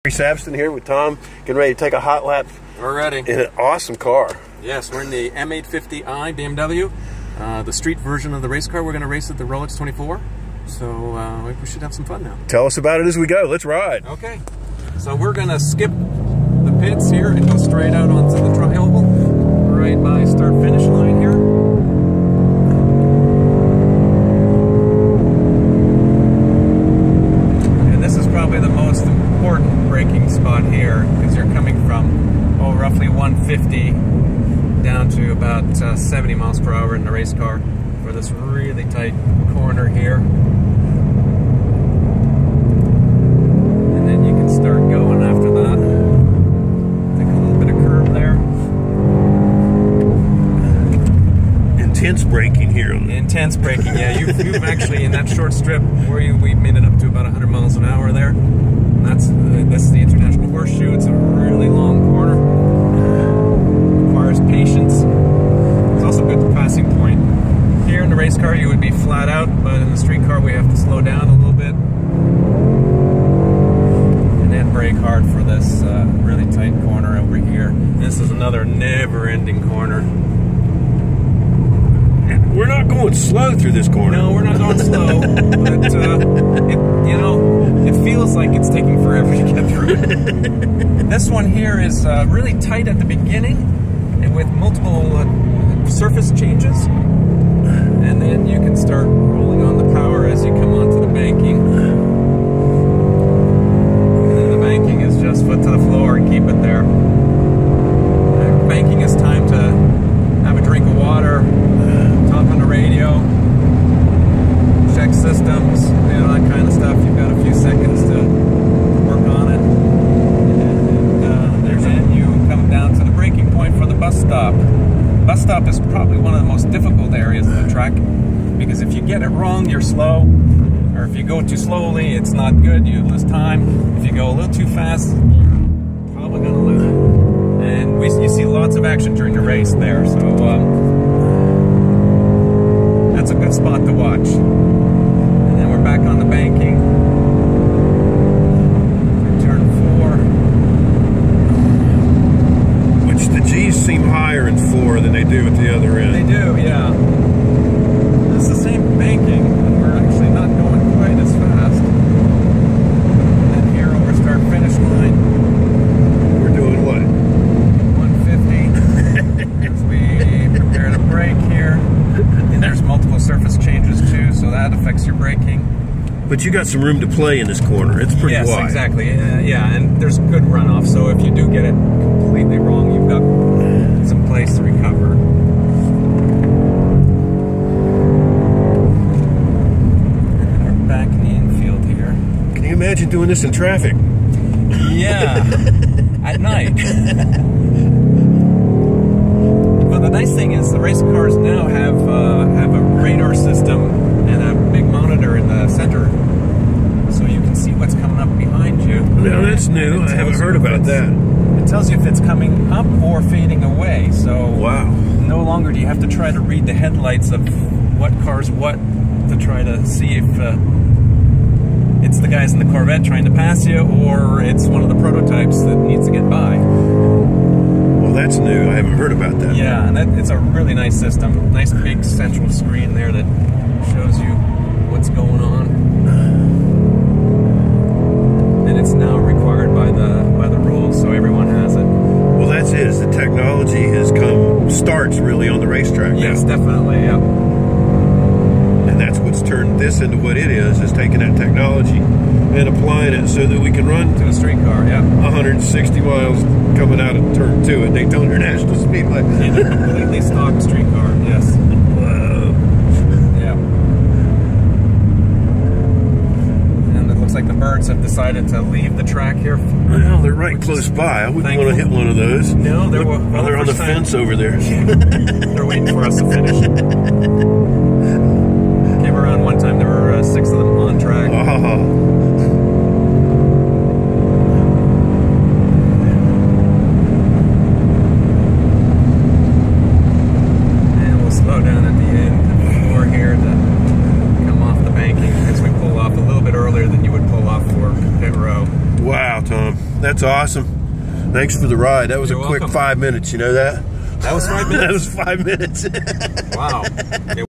Savston here with Tom, getting ready to take a hot lap. We're ready. In an awesome car. Yes, we're in the M850i BMW, the street version of the race car. We're going to race at the Rolex 24, so we should have some fun now. Tell us about it as we go. Let's ride. Okay, so we're going to skip the pits here and go straight out onto the tri-oval, right by start-finish line here. And this is probably the most important braking spot here, because you're coming from roughly 150 down to about 70 miles per hour in the race car for this really tight corner here. And then you can start going after that. Take a little bit of curve there. Intense braking here. Intense braking, yeah. You've actually, in that short strip where we made it up to about 100 miles an hour there. And that's the International Horseshoe. It's a really long corner. Requires patience. It's also a good passing point. Here in the race car you would be flat out, but in the street car we have to slow down a little bit. And then brake hard for this really tight corner over here. This is another never-ending corner. We're not going slow through this corner. No, we're not going slow, but it feels like it's taking forever to get through it. This one here is really tight at the beginning, and with multiple surface changes, and then you can start rolling on the power as you come onto the banking. And then the banking is just foot to the floor and keep it there. Banking is time to have a drink of water, talk on the radio, check systems, that kind of stuff. You've got a few seconds to work on it. And then you come down to the braking point for the bus stop. Bus stop is probably one of the most difficult areas of the track, because if you get it wrong, you're slow, or if you go too slowly, it's not good, you lose time. If you go a little too fast, you're probably going to lose it. And you see lots of action during the race there, so that's a good spot to watch. And then we're back on the banking. Turn 4. Which the G's seem higher in 4 than they do at the other end. They do, yeah. It's the same banking, and we're actually not going quite as fast. And here over start-finish line, we're doing what? 150. As we prepare to brake here. And there's multiple surface changes too, so that affects your braking. But you got some room to play in this corner. It's pretty wide. Yes, exactly. Yeah, and there's good runoff, so if you do get it completely wrong, you've got some place to recover. And we're back in the infield here. Can you imagine doing this in traffic? Yeah, at night. But the nice thing is the race cars now have a radar system and a big monitor in the center, so you can see what's coming up behind you. No, that's new. I haven't heard about that. It tells you if it's coming up or fading away. So wow. No longer do you have to try to read the headlights of what car's what to try to see if it's the guys in the Corvette trying to pass you, or it's one of the prototypes that needs to get by. Well, that's new. I haven't heard about that. Yeah, and it's a really nice system. Nice big central screen there that shows you what's going on. And it's now required by the rules, so everyone has it. Well, that's it. The technology starts really on the racetrack now. Yes, definitely, yeah. And that's what's turned this into what it is taking that technology and applying it so that we can run to a street car, yeah. 160 miles coming out of turn 2 at Daytona International Speedway. In a completely stock street car, yes. Whoa. Yeah. And it looks like the birds have decided to leave the track here. Well, they're right close by. I wouldn't want to hit one of those. No, they're on the fence over there. They're waiting for us to finish. Came around one time, there were 6 of them on track. Oh. Slow down at the end before here to come off the banking, as we pull off a little bit earlier than you would pull off for pit row. Wow, Tom. That's awesome. Thanks for the ride. That was You're a quick welcome. 5 minutes. You know that? That was 5 minutes? That was 5 minutes. Wow.